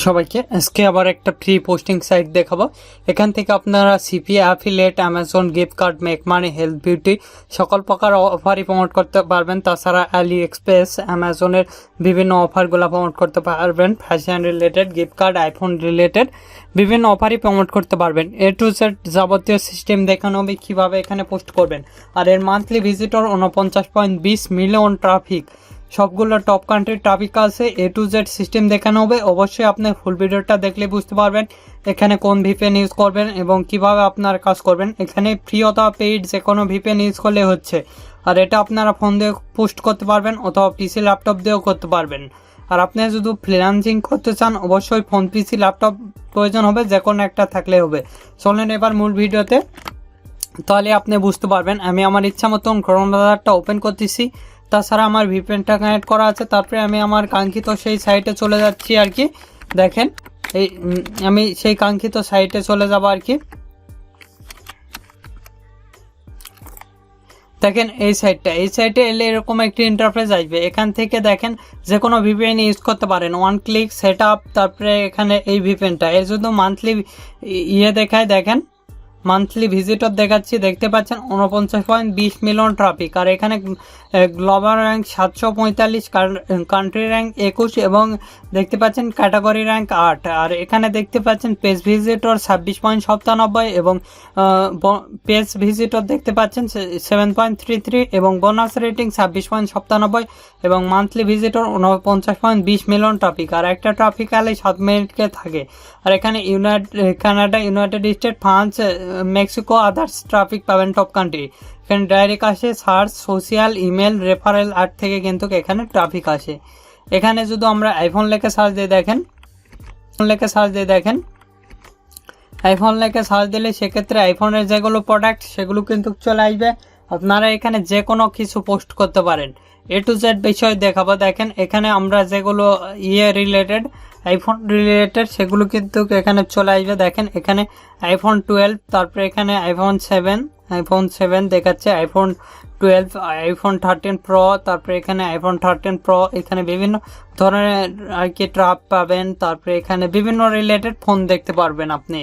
সবাইকে আজকে আবার একটা ফ্রি পোস্টিং সাইট দেখাবো। এখান থেকে আপনারা CP, affiliate, Amazon gift card, make money, health, beauty সকল প্রকার অফারই প্রমোট করতে পারবেন। তাছাড়া আলি এক্সপ্রেস, অ্যামাজনের বিভিন্ন অফারগুলো প্রমোট করতে পারবেন। Fashion related, gift card, iPhone related বিভিন্ন অফারই প্রমোট করতে পারবেন। এ টু জেড যাবতীয় সিস্টেম দেখানো হবে কীভাবে এখানে পোস্ট করবেন। আর এর মান্থলি ভিজিটর 49.20 মিলিয়ন ট্রাফিক, সবগুলো টপ কান্ট্রির ট্রাফিক আছে। এ টু জেড সিস্টেম দেখানো হবে। অবশ্যই আপনি ফুল ভিডিওটা দেখলে বুঝতে পারবেন এখানে কোন ভিপিএন ইউজ করবেন এবং কিভাবে আপনার কাজ করবেন। এখানে ফ্রি অথবা পেইড যে কোনো ভিপিএন ইউজ করলে হচ্ছে। আর এটা আপনারা ফোন দিয়ে পোস্ট করতে পারবেন অথবা পিসি ল্যাপটপ দিয়েও করতে পারবেন। আর আপনি যদি ফ্রিল্যান্সিং করতে চান অবশ্যই ফোন, পিসি, ল্যাপটপ প্রয়োজন হবে, যে কোনো একটা থাকলে হবে। চলেন এবার মূল ভিডিওতে, তাহলে আপনি বুঝতে পারবেন। আমি আমার ইচ্ছা মতন ক্রোম ব্রাউজারটা ওপেন করতেছি। তাছাড়া আমার ভিপিএনটা কানেক্ট করা আছে। তারপরে আমি আমার কাঙ্ক্ষিত সেই সাইটে চলে যাচ্ছি আর কি। দেখেন এই আমি সেই কাঙ্ক্ষিত সাইটে চলে যাব আর কি। দেখেন এই সাইটে এলে এরকম একটি ইন্টারফেস আসবে। এখান থেকে দেখেন যে কোনো ভিপিএন ইউজ করতে পারেন। One click set up. তারপরে এখানে এই ভিপিএনটা এর জন্য মান্থলি দেখায়। দেখেন মান্থলি ভিজিটর দেখাচ্ছি, দেখতে পাচ্ছেন 49.20 মিলিয়ন ট্রাফিক। আর এখানে গ্লোবাল র্যাঙ্ক 745, কান্ট্রি র্যাঙ্ক 21 এবং দেখতে পাচ্ছেন ক্যাটাগরি র্যাঙ্ক 8। আর এখানে দেখতে পাচ্ছেন পেজ ভিজিটর 26.97 এবং পেজ ভিজিটর দেখতে পাচ্ছেন 7.33 এবং বোনাস রেটিং 26.97 এবং মান্থলি ভিজিটর 49.20 মিলিয়ন ট্রাফিক। আর একটা ট্রাফিক আলে 7 মিনিটকে থাকে। আর এখানে Canada, United state, France, Mexico, others traffic পাবেন টপ কান্ট্রি। এখানে ডাইরেক্ট আসে search, social, email, referral, art থেকে কিন্তু এখানে ট্রাফিক আসে। এখানে যদি আমরা আইফোন লেখে সার্চ দিয়ে দেখেন, আইফোন লেখে সার্চ দিলে সেক্ষেত্রে আইফোনের যেগুলো প্রোডাক্ট সেগুলো কিন্তু চলে আসবে। আপনারা এখানে যে কোনো কিছু পোস্ট করতে পারেন। এ টু জেড বিষয় দেখাবো। দেখেন এখানে আমরা যেগুলো রিলেটেড, আইফোন রিলেটেড সেগুলো কিন্তু এখানে চলে আসবে। দেখেন এখানে আইফোন 12, তারপরে এখানে আইফোন 7 দেখাচ্ছে, আইফোন 12, আইফোন 13 প্রো, তারপরে এখানে আইফোন 13 প্রো। এখানে বিভিন্ন ধরনের আর কি ট্রাপ পাবেন। তারপরে এখানে বিভিন্ন রিলেটেড ফোন দেখতে পারবেন আপনি।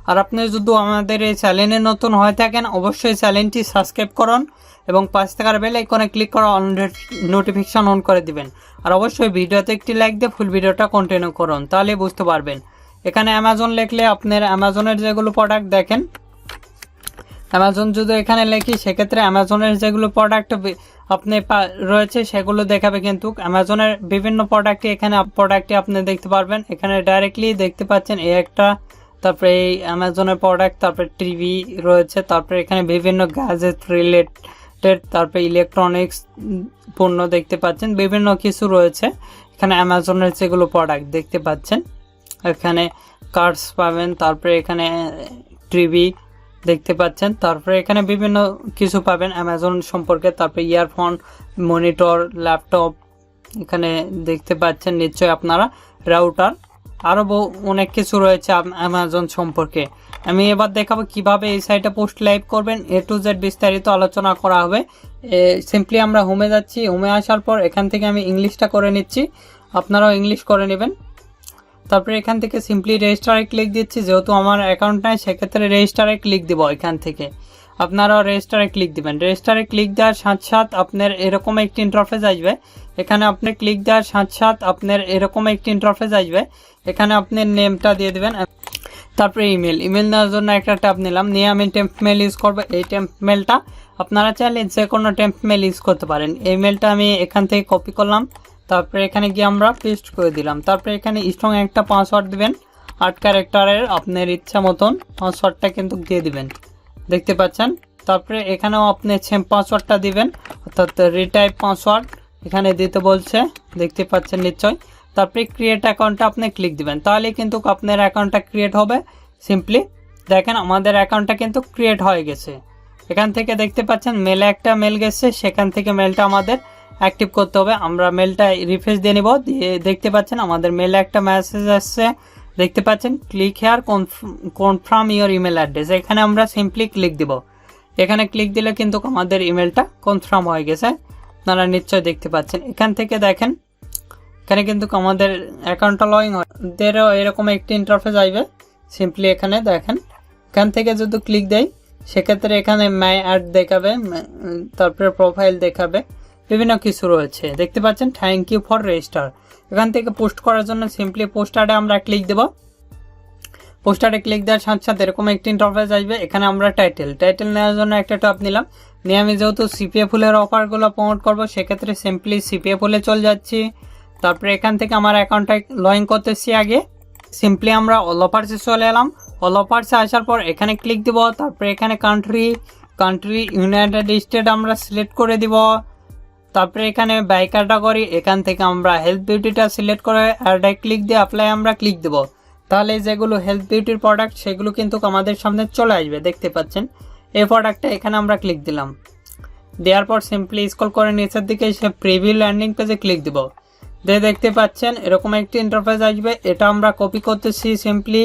আর আপনি যদি আমাদের এই চ্যানেলে নতুন হয়ে থাকেন অবশ্যই চ্যানেলটি সাবস্ক্রাইব করুন এবং পাশে থাকার বেল আইকনে ক্লিক করে অল নোটিফিকেশন অন করে দিবেন। আর অবশ্যই ভিডিওতে একটি লাইক দিয়ে ফুল ভিডিওটা কন্টিনিউ করুন, তাহলে বুঝতে পারবেন। এখানে অ্যামাজন লিখলে আপনার অ্যামাজনের যেগুলো প্রোডাক্ট দেখেন, অ্যামাজন যদি এখানে লিখি সেক্ষেত্রে অ্যামাজনের যেগুলো প্রোডাক্ট আপনি রয়েছে সেগুলো দেখাবে। কিন্তু অ্যামাজনের বিভিন্ন প্রোডাক্টই এখানে আপনি দেখতে পারবেন। এখানে ডাইরেক্টলি দেখতে পাচ্ছেন এই একটা, তারপরে এই অ্যামাজনের প্রোডাক্ট, তারপরে টিভি রয়েছে, তারপরে এখানে বিভিন্ন গ্যাজেট রিলেটেড, তারপরে ইলেকট্রনিক্স পণ্য দেখতে পাচ্ছেন, বিভিন্ন কিছু রয়েছে এখানে অ্যামাজনের যেগুলো প্রোডাক্ট দেখতে পাচ্ছেন। এখানে কার্ডস পাবেন, তারপরে এখানে টিভি দেখতে পাচ্ছেন, তারপরে এখানে বিভিন্ন কিছু পাবেন অ্যামাজন সম্পর্কে। তারপরে ইয়ারফোন, মনিটর, ল্যাপটপ এখানে দেখতে পাচ্ছেন নিশ্চয়ই আপনারা, রাউটার, আরও অনেক কিছু রয়েছে অ্যামাজন সম্পর্কে। আমি এবার দেখাবো কিভাবে এই সাইটে পোস্ট লাইভ করবেন। এ টু জেড বিস্তারিত আলোচনা করা হবে। সিম্পলি আমরা হোমে যাচ্ছি। হোমে আসার পর এখান থেকে আমি ইংলিশটা করে নিচ্ছি, আপনারাও ইংলিশ করে নেবেন। তারপরে এখান থেকে সিম্পলি রেজিস্টারে ক্লিক দিচ্ছি। যেহেতু আমার অ্যাকাউন্ট নাই সেক্ষেত্রে রেজিস্টারে ক্লিক দিব। এখান থেকে আপনারাও রেজিস্টারে ক্লিক দিবেন। রেজিস্টারে ক্লিক দেওয়ার সাথে আপনার এরকম একটি ইন্টারফেস আসবে। এখানে আপনি ক্লিক দেওয়ার সাথে আপনার এরকম একটি ইন্টারফেস আসবে। এখানে আপনি নেমটা দিয়ে দিবেন, তারপরে ইমেল দেওয়ার জন্য একটা ট্যাব নিলাম, নিয়ে আমি টেম্প মেল ইউজ করবো। এই টেম্প মেলটা আপনারা চাইলে যে কোনো টেম্প মেল ইউজ করতে পারেন। এই মেলটা আমি এখান থেকে কপি করলাম, তারপরে এখানে গিয়ে আমরা পেস্ট করে দিলাম। তারপরে এখানে স্ট্রং একটা পাসওয়ার্ড দিবেন, 8 ক্যারেক্টারের, আপনার ইচ্ছা মতন পাসওয়ার্ডটা কিন্তু দিয়ে দিবেন, দেখতে পাচ্ছেন। তারপরে এখানেও আপনি সেম পাসওয়ার্ডটা দিবেন, অর্থাৎ রিটাইপ পাসওয়ার্ড এখানে দিতে বলছে, দেখতে পাচ্ছেন নিশ্চয়। তারপরে ক্রিয়েট অ্যাকাউন্টটা আপনি ক্লিক দিবেন, তাহলে কিন্তু আপনার অ্যাকাউন্টটা ক্রিয়েট হবে। সিম্পলি দেখেন আমাদের অ্যাকাউন্টটা কিন্তু ক্রিয়েট হয়ে গেছে। এখান থেকে দেখতে পাচ্ছেন মেলে একটা মেল গেছে, সেখান থেকে মেলটা আমাদের অ্যাক্টিভ করতে হবে। আমরা মেলটা রিফ্রেশ দিয়ে নিব, দিয়ে দেখতে পাচ্ছেন আমাদের মেলে একটা মেসেজ আসছে, দেখতে পাচ্ছেন click here confirm your email address. এখানে আমরা সিম্পলি ক্লিক দিব। এখানে ক্লিক দিলে কিন্তু আমাদের ইমেলটা কনফার্ম হয়ে গেছে, আপনারা নিশ্চয় দেখতে পাচ্ছেন। এখান থেকে দেখেন এখানে কিন্তু আমাদের অ্যাকাউন্টটা লগ ইন হয়, এদেরও এরকম একটি ইন্টারফেস আসবে। সিম্পলি এখানে দেখেন, এখান থেকে যদি ক্লিক দেই সেক্ষেত্রে এখানে মাই অ্যাড দেখাবে, তারপরে প্রোফাইল দেখাবে, বিভিন্ন কিছু রয়েছে দেখতে পাচ্ছেন। Thank you for register. এখান থেকে পোস্ট করার জন্য সিম্পলি পোস্টারে আমরা ক্লিক দেব। পোস্টারে ক্লিক দেওয়ার সাথে সাথে এরকম একটি ইন্টারফেস আসবে। এখানে আমরা টাইটেল নেওয়ার জন্য একটা টপ নিলাম, নিয়ে আমি যেহেতু সিপিএ ফুলের অফারগুলো প্রমোট করবো সেক্ষেত্রে সিম্পলি সিপিএ ফুলে চলে যাচ্ছি। তারপরে এখান থেকে আমার অ্যাকাউন্টটা লগ ইন করতেছি। আগে সিম্পলি আমরা অল অফার্সে চলে এলাম। অল অফার্সে আসার পর এখানে ক্লিক দিব। তারপরে এখানে কান্ট্রি ইউনাইটেড স্টেট আমরা সিলেক্ট করে দিব। তারপরে এখানে বাই ক্যাটাগরি, এখান থেকে আমরা হেলথ বিউটিটা সিলেক্ট করে অ্যাডে ক্লিক দিয়ে অ্যাপ্লাই আমরা ক্লিক দেব। তাহলে যেগুলো হেলথ বিউটির প্রোডাক্ট সেগুলো কিন্তু আমাদের সামনে চলে আসবে দেখতে পাচ্ছেন। এই প্রোডাক্টটা এখানে আমরা ক্লিক দিলাম, দেওয়ার পর সিম্পলি স্ক্রল করে নিচের দিকে এসে প্রিভিউ ল্যান্ডিং পেজে ক্লিক দিব। দেখতে পাচ্ছেন এরকম একটি ইন্টারফেস আসবে। এটা আমরা কপি করতেছি। সিম্পলি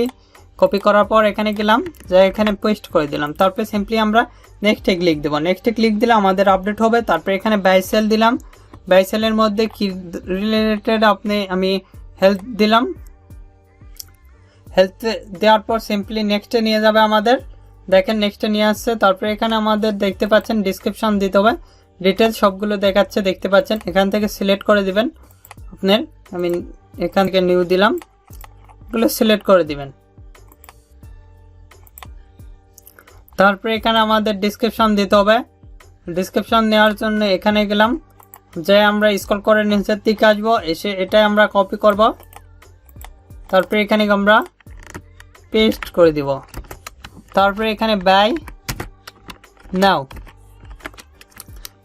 কপি করার পর এখানে গেলাম, যা এখানে পেস্ট করে দিলাম। তারপরে সিম্পলি আমরা নেক্সটে ক্লিক দেবো। নেক্সটে ক্লিক দিলে আমাদের আপডেট হবে। তারপরে এখানে বাই সেল দিলাম। বাই সেলের মধ্যে কি রিলেটেড আমি হেলথ দিলাম। হেলথ দেওয়ার পর সিম্পলি নেক্সটে নিয়ে যাবে আমাদের। দেখেন নেক্সটে নিয়ে আসছে। তারপরে এখানে আমাদের দেখতে পাচ্ছেন ডিসক্রিপশন দিতে হবে, ডিটেলস সবগুলো দেখাচ্ছে দেখতে পাচ্ছেন। এখান থেকে সিলেক্ট করে দিবেন আপনার, আমি এখান থেকে নিউ দিলাম, এগুলো সিলেক্ট করে দিবেন। তারপরে এখানে আমাদের ডিসক্রিপশন দিতে হবে। ডিসক্রিপশন নেওয়ার জন্য এখানে গেলাম, যে আমরা স্ক্রল করে নিচের দিকে আসবো, এসে এটাই আমরা কপি করব। তারপরে এখানে আমরা পেস্ট করে দিব। তারপরে এখানে বাই নাও,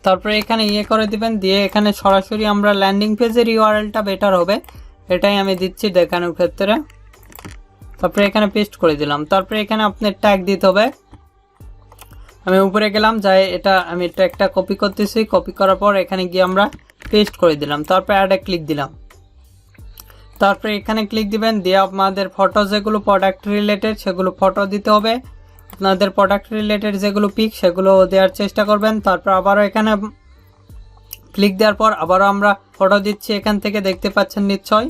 তারপরে এখানে করে দিবেন, দিয়ে এখানে সরাসরি আমরা ল্যান্ডিং পেজের ইউআরএলটা বেটার হবে, এটাই আমি দিচ্ছি দেখানোর ক্ষেত্রে। তারপরে এখানে পেস্ট করে দিলাম। তারপরে এখানে আপনার ট্যাগ দিতে হবে। আমি উপরে গেলাম, যাই এটা আমি ট্যাগটা কপি করতেছি। কপি করার পর এখানে গিয়ে আমরা পেস্ট করে দিলাম। তারপরে অ্যাডে ক্লিক দিলাম। তারপরে এখানে ক্লিক দিবেন, দিয়ে আপনাদের ফটো যেগুলো প্রোডাক্ট রিলেটেড সেগুলো ফটো দিতে হবে। আপনাদের প্রোডাক্ট রিলেটেড যেগুলো পিক সেগুলো দেওয়ার চেষ্টা করবেন। তারপর আবারও এখানে ক্লিক দেওয়ার পর আবারও আমরা ফটো দিচ্ছি। এখান থেকে দেখতে পাচ্ছেন নিশ্চয়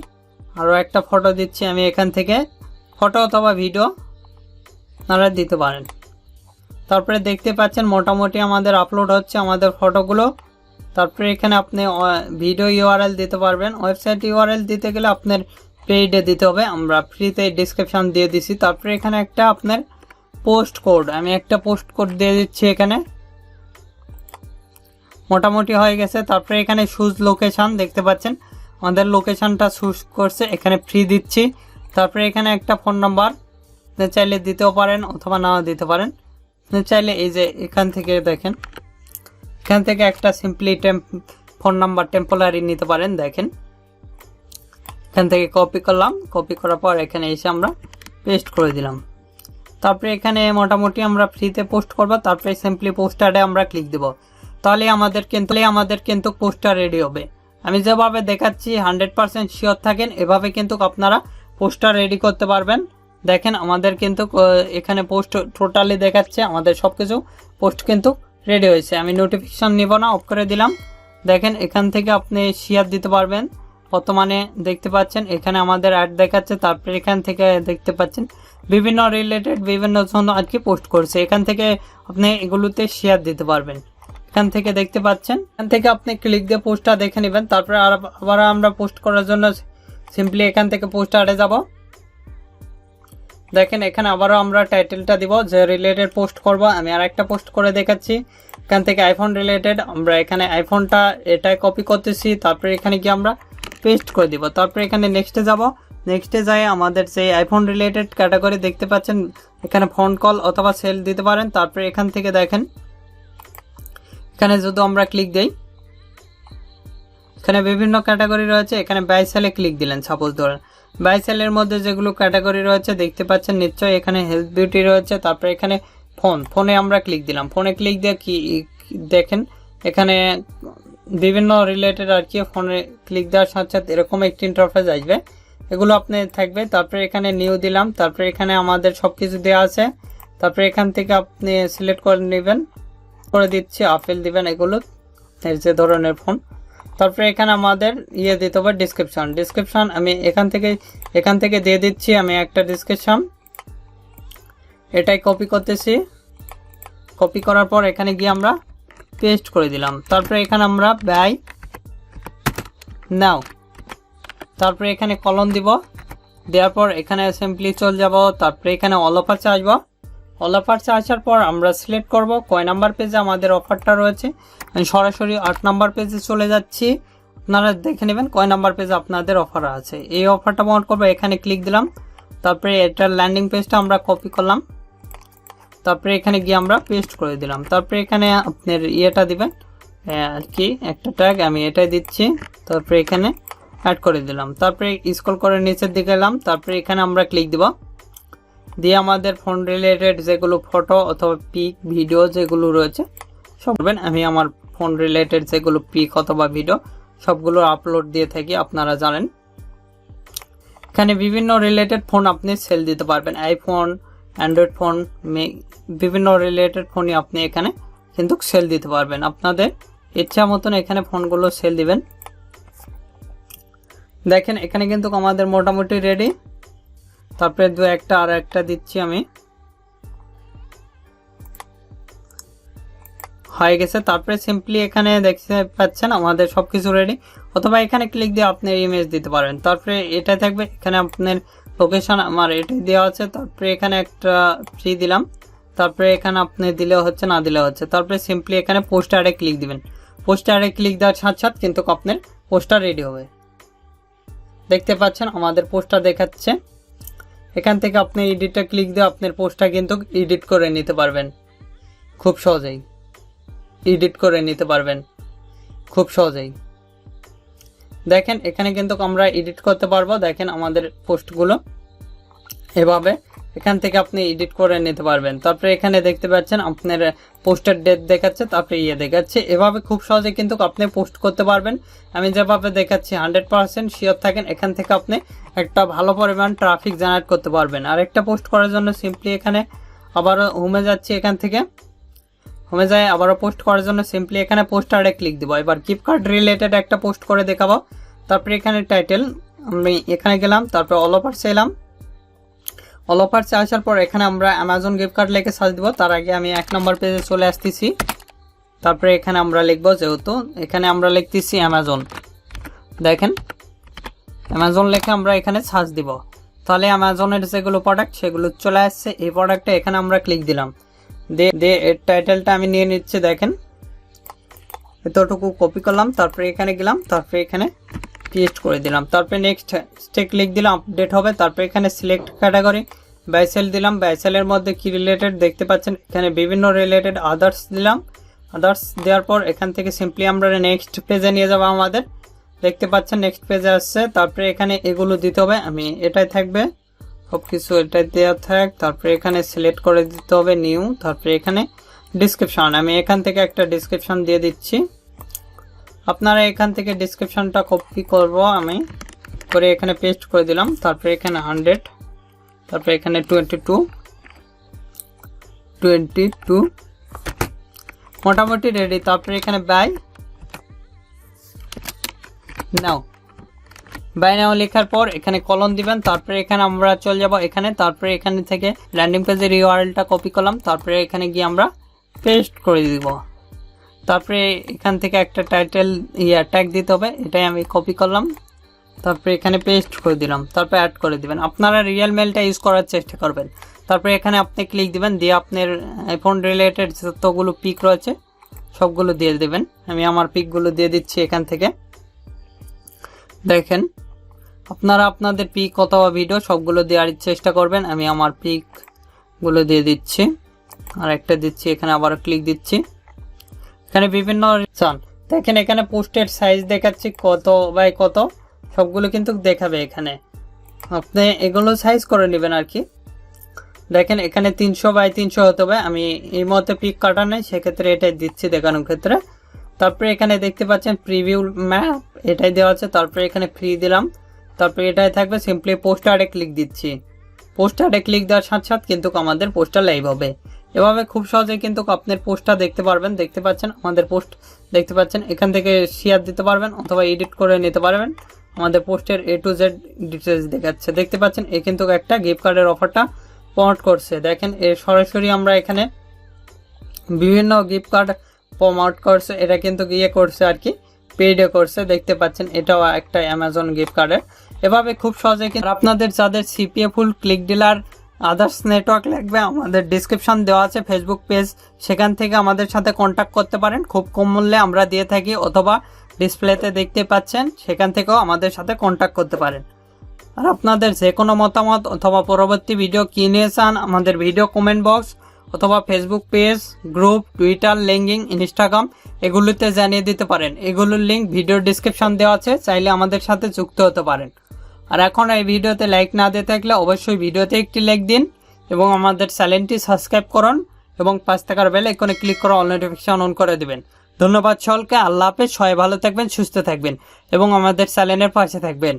আরও একটা ফটো দিচ্ছি আমি। এখান থেকে ফটো অথবা ভিডিও আপনারা দিতে পারেন। তারপরে দেখতে পাচ্ছেন মোটামুটি আমাদের আপলোড হচ্ছে আমাদের ফটোগুলো। তারপরে এখানে আপনি ভিডিও ইউআরএল দিতে পারবেন। ওয়েবসাইট ইউআরএল দিতে গেলে আপনার পেইডে দিতে হবে, আমরা ফ্রিতে ডিসক্রিপশন দিয়ে দিছি। তারপরে এখানে একটা আপনার পোস্ট কোড, আমি একটা পোস্ট কোড দিয়ে দিচ্ছি এখানে। মোটামুটি হয়ে গেছে। তারপরে এখানে সুজ লোকেশন দেখতে পাচ্ছেন আমাদের লোকেশনটা চুজ করছে, এখানে ফ্রি দিচ্ছি। তারপরে এখানে একটা ফোন নাম্বার চাইলে দিতেও পারেন অথবা নাও দিতে পারেন। চাইলে এই যে এখান থেকে দেখেন, এখান থেকে একটা সিম্পলি ফোন নাম্বার টেম্পোরারি নিতে পারেন। দেখেন এখান থেকে কপি করলাম, কপি করার পর এখানে এসে আমরা পেস্ট করে দিলাম। তারপরে এখানে মোটামুটি আমরা ফ্রিতে পোস্ট করব। তারপরে সিম্পলি পোস্টারে আমরা ক্লিক দেব। তাহলে আমাদের কিন্তু পোস্টার রেডি হবে। আমি যেভাবে দেখাচ্ছি 100% শিওর থাকেন, এভাবে কিন্তু আপনারা পোস্টার রেডি করতে পারবেন। দেখেন আমাদের কিন্তু এখানে পোস্ট টোটালি দেখাচ্ছে, আমাদের সব কিছু পোস্ট কিন্তু রেডি হয়েছে। আমি নোটিফিকেশন নিব না, অফ করে দিলাম। দেখেন এখান থেকে আপনি শেয়ার দিতে পারবেন। বর্তমানে দেখতে পাচ্ছেন এখানে আমাদের অ্যাড দেখাচ্ছে। তারপরে এখান থেকে দেখতে পাচ্ছেন বিভিন্ন রিলেটেড বিভিন্ন জন্য আর কি পোস্ট করছে, এখান থেকে আপনি এগুলোতে শেয়ার দিতে পারবেন। এখান থেকে দেখতে পাচ্ছেন, এখান থেকে আপনি ক্লিক দিয়ে পোস্টটা দেখে নেবেন। তারপরে আবার আমরা পোস্ট করার জন্য সিম্পলি এখান থেকে পোস্টারে যাব। দেখেন এখানে আবারও আমরা টাইটেলটা দিব যে রিলেটেড পোস্ট করব। আমি আর একটা পোস্ট করে দেখাচ্ছি। এখান থেকে আইফোন রিলেটেড, আমরা এখানে আইফোনটা এটাই কপি করতেছি। তারপরে এখানে গিয়ে আমরা পেস্ট করে দিব। তারপরে এখানে নেক্সটে যাব। নেক্সটে যাই আমাদের সেই আইফোন রিলেটেড ক্যাটাগরি দেখতে পাচ্ছেন, এখানে ফোন কল অথবা সেল দিতে পারেন। তারপরে এখান থেকে দেখেন এখানে যদি আমরা ক্লিক দেই, এখানে বিভিন্ন ক্যাটাগরি রয়েছে। এখানে বাই সেলে ক্লিক দিলেন, সাপোজ ধরেন বাই সেলের মধ্যে যেগুলো ক্যাটাগরি রয়েছে দেখতে পাচ্ছেন নিশ্চয়ই, এখানে হেলথ বিউটি রয়েছে। তারপরে এখানে ফোনে আমরা ক্লিক দিলাম। ফোনে ক্লিক দিয়ে কি দেখেন এখানে বিভিন্ন রিলেটেড আর কি ফোনে ক্লিক দেওয়ার সাথে সাথে এরকম একটি ইন্টারফেস আসবে, এগুলো আপনি থাকবে। তারপরে এখানে নিউ দিলাম। তারপরে এখানে আমাদের সব কিছু দেওয়া আছে। তারপরে এখান থেকে আপনি সিলেক্ট করে নেবেন, করে দিচ্ছি আপেল দিবেন, এগুলো যে ধরনের ফোন তারপরে এখানে আমাদের দিতে হবে ডিসক্রিপশন আমি এখান থেকে দিয়ে দিচ্ছি আমি একটা ডিসক্রিপশন। এটাই কপি করতেছি, কপি করার পর এখানে গিয়ে আমরা পেস্ট করে দিলাম। তারপরে এখানে আমরা বাই নাও, তারপরে এখানে কলন দিব, দেওয়ার পর এখানে সিম্পলি চলে যাব। তারপরে এখানে অল অফারসে আসবো, অল অফারসে আসার পর আমরা সিলেক্ট করব কয় নাম্বার পেজে আমাদের অফারটা রয়েছে। আমি সরাসরি 8 নাম্বার পেজে চলে যাচ্ছি, আপনারা দেখে নেবেন কয় নাম্বার পেজে আপনাদের অফার আছে। এই অফারটা মাউন্ট করবো, এখানে ক্লিক দিলাম। তারপরে এটার ল্যান্ডিং পেজটা আমরা কপি করলাম, তারপরে এখানে গিয়ে আমরা পেস্ট করে দিলাম। তারপরে এখানে আপনার দিবেন আর কি একটা ট্যাগ, আমি এটাই দিচ্ছি। তারপরে এখানে অ্যাড করে দিলাম। তারপরে স্ক্রল করে নিচের দিকে এলাম, তারপরে এখানে আমরা ক্লিক দিব, দিয়ে আমাদের ফোন রিলেটেড যেগুলো ফটো অথবা পিক ভিডিও যেগুলো রয়েছে সব করবেন। আমি আমার ফোন রিলেটেড যেগুলো পিক অথবা ভিডিও সবগুলো আপলোড দিয়ে থাকি, আপনারা জানেন। এখানে বিভিন্ন রিলেটেড ফোন আপনি সেল দিতে পারবেন, আইফোন, অ্যান্ড্রয়েড ফোন, বিভিন্ন রিলেটেড ফোনই আপনি এখানে কিন্তু সেল দিতে পারবেন। আপনাদের ইচ্ছা মতন এখানে ফোনগুলো সেল দিবেন। দেখেন এখানে কিন্তু আমাদের মোটামুটি রেডি। তারপরে আর একটা দিচ্ছি আমি, হয়ে গেছে। তারপরে সিম্পলি এখানে দেখতে পাচ্ছেন আমাদের সবকিছু রেডি, অথবা এখানে ক্লিক দিয়ে আপনি ইমেজ দিতে পারেন। তারপরে এটা থাকবে, এখানে আপনার লোকেশন আমার এটাই দেওয়া আছে। তারপরে এখানে একটা ফ্রি দিলাম, তারপরে এখানে আপনি দিলেও হচ্ছে না দিলেও হচ্ছে। তারপরে সিম্পলি এখানে পোস্টারে ক্লিক দিবেন, পোস্টারে ক্লিক দেওয়ার সাথে সাথে কিন্তু আপনার পোস্টার রেডি হবে। দেখতে পাচ্ছেন আমাদের পোস্টার দেখাচ্ছে। এখান থেকে আপনি এডিটে ক্লিক দিয়ে আপনার পোস্টটা কিন্তু এডিট করে নিতে পারবেন খুব সহজেই, এডিট করে নিতে পারবেন খুব সহজেই। দেখেন এখানে কিন্তু আমরা এডিট করতে পারবো। দেখেন আমাদের পোস্টগুলো এভাবে এখান থেকে আপনি এডিট করে নিতে পারবেন। তারপরে এখানে দেখতে পাচ্ছেন আপনার পোস্টের ডেট দেখাচ্ছে, তারপরে দেখাচ্ছে। এভাবে খুব সহজে কিন্তু আপনি পোস্ট করতে পারবেন। আমি যেভাবে দেখাচ্ছি 100% শিওর থাকেন, এখান থেকে আপনি একটা ভালো পরিমাণ ট্রাফিক জেনারেট করতে পারবেন। আর একটা পোস্ট করার জন্য সিম্পলি এখানে আবারও হোমে যাচ্ছি, এখান থেকে হোমে যায় আবারও পোস্ট করার জন্য সিম্পলি এখানে পোস্টারে ক্লিক দিব। এবার গিফট কার্ড রিলেটেড একটা পোস্ট করে দেখাবো। তারপরে এখানে টাইটেল আমি এখানে গেলাম, তারপরে অল অফারসে এলাম। অল অফারসে আসার পর এখানে আমরা অ্যামাজন গিফট কার্ড লিখে সার্চ দিব। তার আগে আমি 1 নম্বর পেজে চলে আসতেছি। তারপরে এখানে আমরা লিখবো, যেহেতু এখানে আমরা লিখতেছি অ্যামাজন, দেখেন অ্যামাজন লিখে আমরা এখানে সার্চ দিব। তাহলে অ্যামাজনের যেগুলো প্রোডাক্ট সেগুলো চলে আসছে। এই প্রোডাক্টে এখানে আমরা ক্লিক দিলাম, এর টাইটেলটা আমি নিয়ে নিচ্ছি। দেখেন এতটুকু কপি করলাম, তারপরে এখানে গেলাম, তারপরে এখানে পেস্ট করে দিলাম। তারপরে নেক্সট ক্লিক দিলাম, আপডেট হবে। তারপরে এখানে সিলেক্ট ক্যাটাগরি বাই সেল দিলাম। বাই সেলের মধ্যে কি রিলেটেড দেখতে পাচ্ছেন, এখানে বিভিন্ন রিলেটেড আদার্স দিলাম। আদার্স দেওয়ার পর এখান থেকে সিম্পলি আমরা নেক্সট পেজে নিয়ে যাব। আমাদের দেখতে পাচ্ছেন নেক্সট পেজে আসছে। তারপরে এখানে এগুলো দিতে হবে, আমি এটাই থাকবে সবকিছু এটাই দেওয়া থাক। তারপরে এখানে সিলেক্ট করে দিতে হবে নিউ। তারপরে এখানে ডিসক্রিপশন, আমি এখান থেকে একটা ডিসক্রিপশন দিয়ে দিচ্ছি। আপনারা এখান থেকে ডিসক্রিপশনটা কপি করব আমি করে এখানে পেস্ট করে দিলাম। তারপরে এখানে 100, তারপরে এখানে 22 মোটামুটি রেডি। তারপরে এখানে বাই নাও লেখার পর এখানে কলন দিবেন। তারপরে এখানে আমরা চলে যাব এখানে, তারপরে এখানে থেকে ল্যান্ডিং পেজের ইউআরএলটা কপি করলাম। তারপরে এখানে গিয়ে আমরা পেস্ট করে দিব। তারপরে এখান থেকে একটা টাইটেল ট্যাগ দিতে হবে, এটাই আমি কপি করলাম। তারপরে এখানে পেস্ট করে দিলাম, তারপরে অ্যাড করে দিবেন। আপনারা রিয়েল মেলটা ইউজ করার চেষ্টা করবেন। তারপরে এখানে আপনি ক্লিক দিবেন, দিয়ে আপনার আইফোন রিলেটেড যতগুলো পিক রয়েছে সবগুলো দিয়ে দিবেন। আমি আমার পিকগুলো দিয়ে দিচ্ছি এখান থেকে। দেখেন আপনারা আপনাদের পিক অথবা ভিডিও সবগুলো দেওয়ার চেষ্টা করবেন। আমি আমার পিকগুলো দিয়ে দিচ্ছি, আর একটা দিচ্ছি এখানে, আবার ক্লিক দিচ্ছি। এখানে বিভিন্ন চান, দেখেন এখানে পোস্টের সাইজ দেখাচ্ছি কত বাই কত, সবগুলো কিন্তু দেখাবে। এখানে আপনি এগুলো সাইজ করে নেবেন আর কি। দেখেন এখানে 300 বাই 300 হতে হবে। আমি এই মধ্যে পিক কাটা নেই, সেক্ষেত্রে এটাই দিচ্ছি দেখানোর ক্ষেত্রে। তারপরে এখানে দেখতে পাচ্ছেন প্রিভিউ ম্যাপ, এটাই দেওয়া আছে। তারপরে এখানে ফ্রি দিলাম, তারপরে এটাই থাকবে। সিম্পলি পোস্টারে ক্লিক দিচ্ছি। পোস্টারে ক্লিক দেওয়ার সাথে সাথে কিন্তু আমাদের পোস্টার লাইভ হবে। এভাবে খুব সহজে কিন্তু আপনার পোস্টটা দেখতে পারবেন। দেখতে পাচ্ছেন আমাদের পোস্ট দেখতে পাচ্ছেন, এখান থেকে শেয়ার দিতে পারবেন অথবা এডিট করে নিতে পারবেন। আমাদের পোস্টের A to Z ডিটেলস দেখাচ্ছে, দেখতে পাচ্ছেন। এ কিন্তু একটা গিফট কার্ডের অফারটা প্রমোট করছে। দেখেন এর সরাসরি আমরা এখানে বিভিন্ন গিফট কার্ড প্রমোট করছে, এটা কিন্তু গিয়ে করছে আর কি, পেইডে করছে। দেখতে পাচ্ছেন এটাও একটা অ্যামাজন গিফট কার্ডের। এভাবে খুব সহজে কিন্তু আপনাদের যাদের সিপিএ ফুল, ক্লিক ডিলার, আদার্স নেটওয়ার্ক লাগবে, আমাদের ডিসক্রিপশন দেওয়া আছে ফেসবুক পেজ, সেখান থেকে আমাদের সাথে কন্ট্যাক্ট করতে পারেন। খুব কম মূল্যে আমরা দিয়ে থাকি, অথবা ডিসপ্লেতে দেখতে পাচ্ছেন সেখান থেকেও আমাদের সাথে কন্ট্যাক্ট করতে পারেন। আর আপনাদের যে কোনো মতামত অথবা পরবর্তী ভিডিও কী নিয়ে চান, আমাদের ভিডিও কমেন্ট বক্স অথবা Facebook page, group, Twitter, LinkedIn, Instagram এগুলোতে জানিয়ে দিতে পারেন। এগুলোর লিঙ্ক ভিডিও ডিসক্রিপশন দেওয়া আছে, চাইলে আমাদের সাথে যুক্ত হতে পারেন। আর এখন এই ভিডিওতে লাইক না দিয়ে থাকলে অবশ্যই ভিডিওতে একটি লাইক দিন এবং আমাদের চ্যানেলটি সাবস্ক্রাইব করুন এবং 5 টাকার বেল আইকনে ক্লিক করে অল নোটিফিকেশন অন করে দিবেন। ধন্যবাদ সকলকে। আল্লাহ হাফেজ। সবাই ভালো থাকবেন, সুস্থ থাকবেন এবং আমাদের চ্যানেলের পাশে থাকবেন।